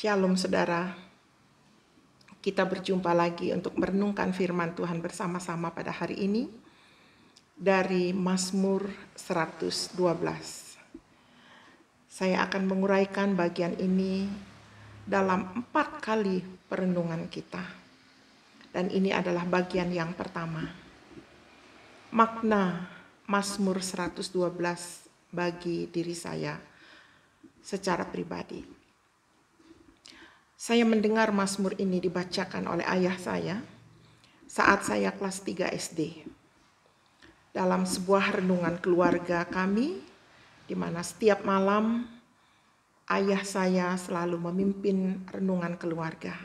Shalom saudara, kita berjumpa lagi untuk merenungkan firman Tuhan bersama-sama pada hari ini dari Mazmur 112. Saya akan menguraikan bagian ini dalam 4 kali perenungan kita. Dan ini adalah bagian yang pertama. Makna Mazmur 112 bagi diri saya secara pribadi. Saya mendengar Mazmur ini dibacakan oleh ayah saya saat saya kelas 3 SD. Dalam sebuah renungan keluarga kami, di mana setiap malam ayah saya selalu memimpin renungan keluarga.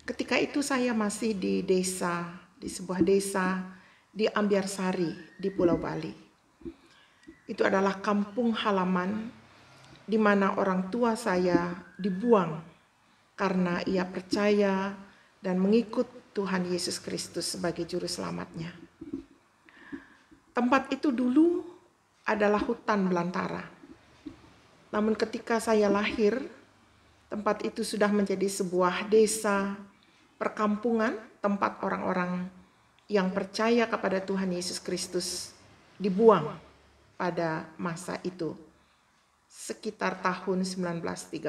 Ketika itu saya masih di desa, di sebuah desa di Ambiarsari di Pulau Bali. Itu adalah kampung halaman di mana orang tua saya dibuang karena ia percaya dan mengikut Tuhan Yesus Kristus sebagai juru selamatnya. Tempat itu dulu adalah hutan belantara. Namun ketika saya lahir, tempat itu sudah menjadi sebuah desa, perkampungan, tempat orang-orang yang percaya kepada Tuhan Yesus Kristus dibuang pada masa itu. Sekitar tahun 1931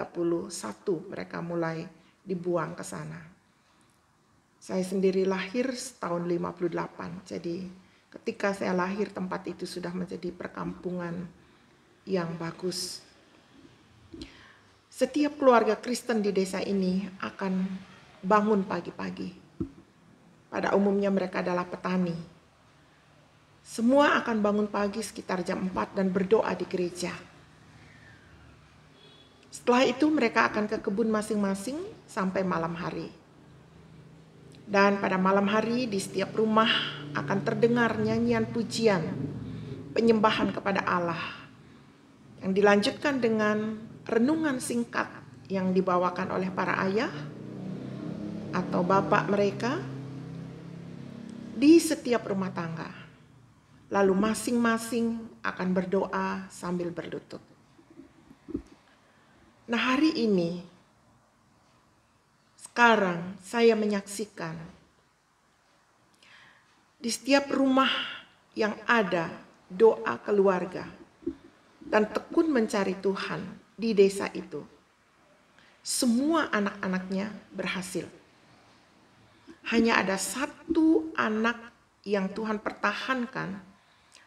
mereka mulai dibuang ke sana. Saya sendiri lahir tahun 58. Jadi ketika saya lahir tempat itu sudah menjadi perkampungan yang bagus. Setiap keluarga Kristen di desa ini akan bangun pagi-pagi. Pada umumnya mereka adalah petani. Semua akan bangun pagi sekitar jam 4 dan berdoa di gereja. Setelah itu mereka akan ke kebun masing-masing sampai malam hari. Dan pada malam hari di setiap rumah akan terdengar nyanyian pujian, penyembahan kepada Allah. Yang dilanjutkan dengan renungan singkat yang dibawakan oleh para ayah atau bapak mereka di setiap rumah tangga. Lalu masing-masing akan berdoa sambil berlutut. Nah hari ini, sekarang saya menyaksikan di setiap rumah yang ada doa keluarga dan tekun mencari Tuhan di desa itu. Semua anak-anaknya berhasil. Hanya ada satu anak yang Tuhan pertahankan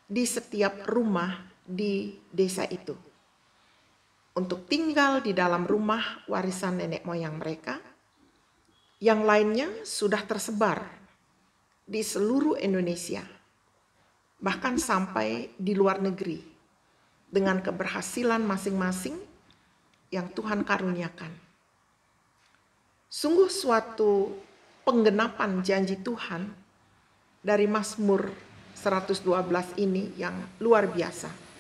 di setiap rumah di desa itu. Untuk tinggal di dalam rumah warisan nenek moyang mereka. Yang lainnya sudah tersebar di seluruh Indonesia. Bahkan sampai di luar negeri. Dengan keberhasilan masing-masing yang Tuhan karuniakan. Sungguh suatu penggenapan janji Tuhan dari Mazmur 112 ini yang luar biasa.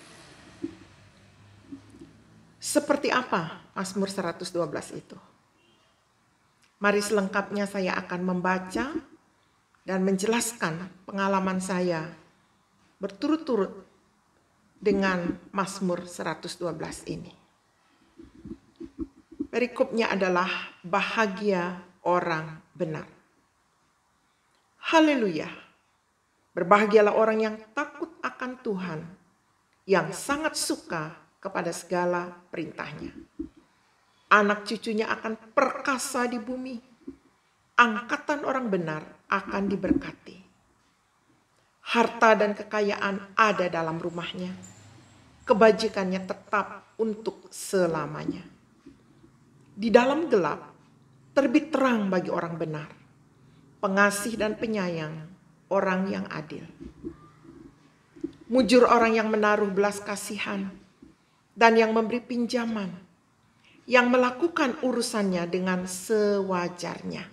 Seperti apa Mazmur 112 itu? Mari selengkapnya saya akan membaca dan menjelaskan pengalaman saya berturut-turut dengan Mazmur 112 ini. Perikopnya adalah bahagia orang benar. Haleluya. Berbahagialah orang yang takut akan Tuhan, yang sangat suka kepada segala perintahnya. Anak cucunya akan perkasa di bumi. Angkatan orang benar akan diberkati. Harta dan kekayaan ada dalam rumahnya. Kebajikannya tetap untuk selamanya. Di dalam gelap, terbit terang bagi orang benar. Pengasih dan penyayang, orang yang adil. Mujur orang yang menaruh belas kasihan dan yang memberi pinjaman, yang melakukan urusannya dengan sewajarnya.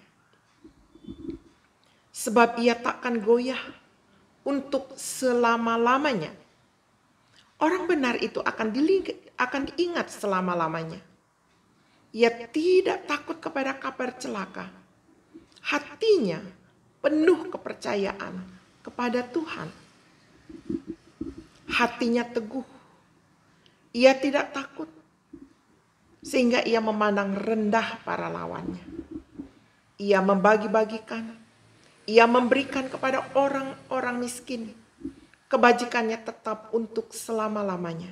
Sebab ia takkan goyah untuk selama-lamanya. Orang benar itu akan diingat selama-lamanya. Ia tidak takut kepada kabar celaka. Hatinya penuh kepercayaan kepada Tuhan. Hatinya teguh. Ia tidak takut. sehingga ia memandang rendah para lawannya. Ia membagi-bagikan, ia memberikan kepada orang-orang miskin. Kebajikannya tetap untuk selama-lamanya.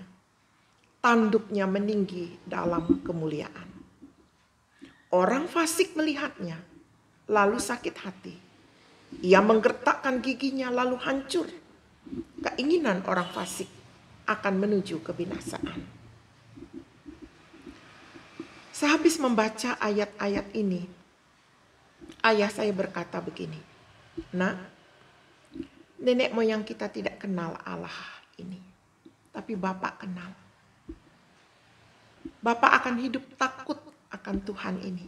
Tanduknya meninggi dalam kemuliaan. Orang fasik melihatnya, lalu sakit hati. Ia menggertakkan giginya, lalu hancur. Keinginan orang fasik akan menuju kebinasaan. Sehabis membaca ayat-ayat ini, ayah saya berkata begini, "Nak, nenek moyang kita tidak kenal Allah ini, tapi Bapak kenal. Bapak akan hidup takut akan Tuhan ini.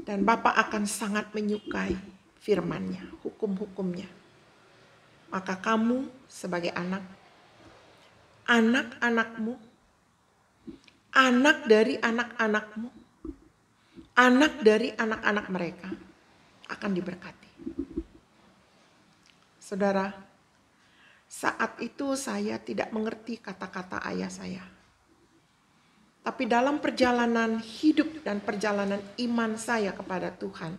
Dan Bapak akan sangat menyukai firman-Nya, hukum-hukumnya. Maka kamu sebagai anak, anak-anakmu, anak dari anak-anakmu, anak dari anak-anak mereka akan diberkati." Saudara, saat itu saya tidak mengerti kata-kata ayah saya. Tapi dalam perjalanan hidup dan perjalanan iman saya kepada Tuhan,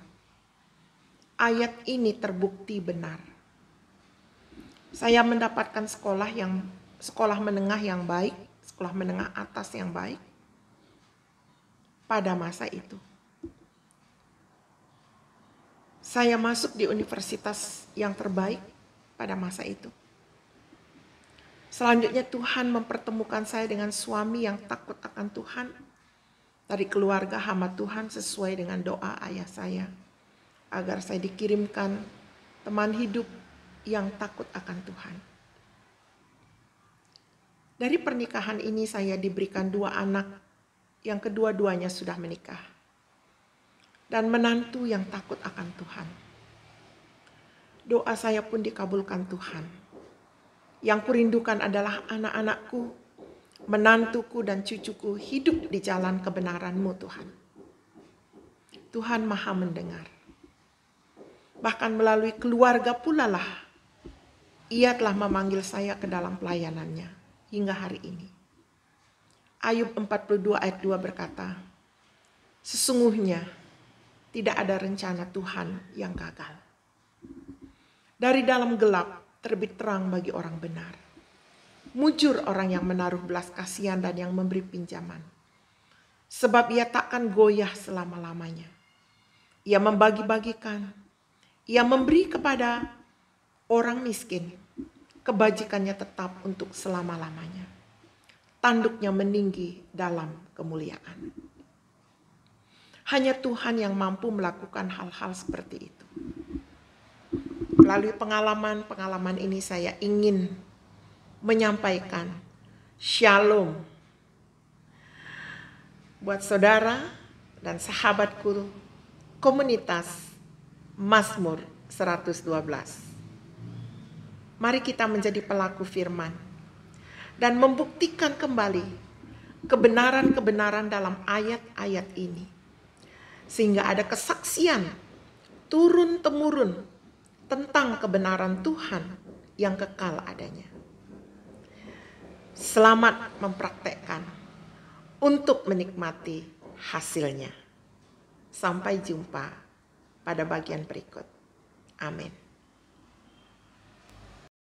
ayat ini terbukti benar. Saya mendapatkan sekolah menengah yang baik, sekolah menengah atas yang baik pada masa itu. Saya masuk di universitas yang terbaik pada masa itu. Selanjutnya Tuhan mempertemukan saya dengan suami yang takut akan Tuhan. Dari keluarga hamba Tuhan sesuai dengan doa ayah saya. Agar saya dikirimkan teman hidup yang takut akan Tuhan. Dari pernikahan ini saya diberikan 2 anak yang kedua-duanya sudah menikah. Dan menantu yang takut akan Tuhan. Doa saya pun dikabulkan Tuhan. Yang kurindukan adalah anak-anakku, menantuku dan cucuku hidup di jalan kebenaran-Mu Tuhan. Tuhan Maha mendengar. Bahkan melalui keluarga pula lah Ia telah memanggil saya ke dalam pelayanannya hingga hari ini. Ayub 42 ayat 2 berkata, "Sesungguhnya tidak ada rencana Tuhan yang gagal. Dari dalam gelap terbit terang bagi orang benar. Mujur orang yang menaruh belas kasihan dan yang memberi pinjaman. Sebab ia takkan goyah selama-lamanya. Ia membagi-bagikan. Ia memberi kepada orang miskin. Kebajikannya tetap untuk selama-lamanya. Tanduknya meninggi dalam kemuliaan." Hanya Tuhan yang mampu melakukan hal-hal seperti itu. Melalui pengalaman-pengalaman ini saya ingin menyampaikan shalom buat saudara dan sahabatku komunitas Mazmur 112. Mari kita menjadi pelaku firman dan membuktikan kembali kebenaran-kebenaran dalam ayat-ayat ini. Sehingga ada kesaksian turun-temurun tentang kebenaran Tuhan yang kekal adanya. Selamat mempraktekkan untuk menikmati hasilnya. Sampai jumpa pada bagian berikut. Amin.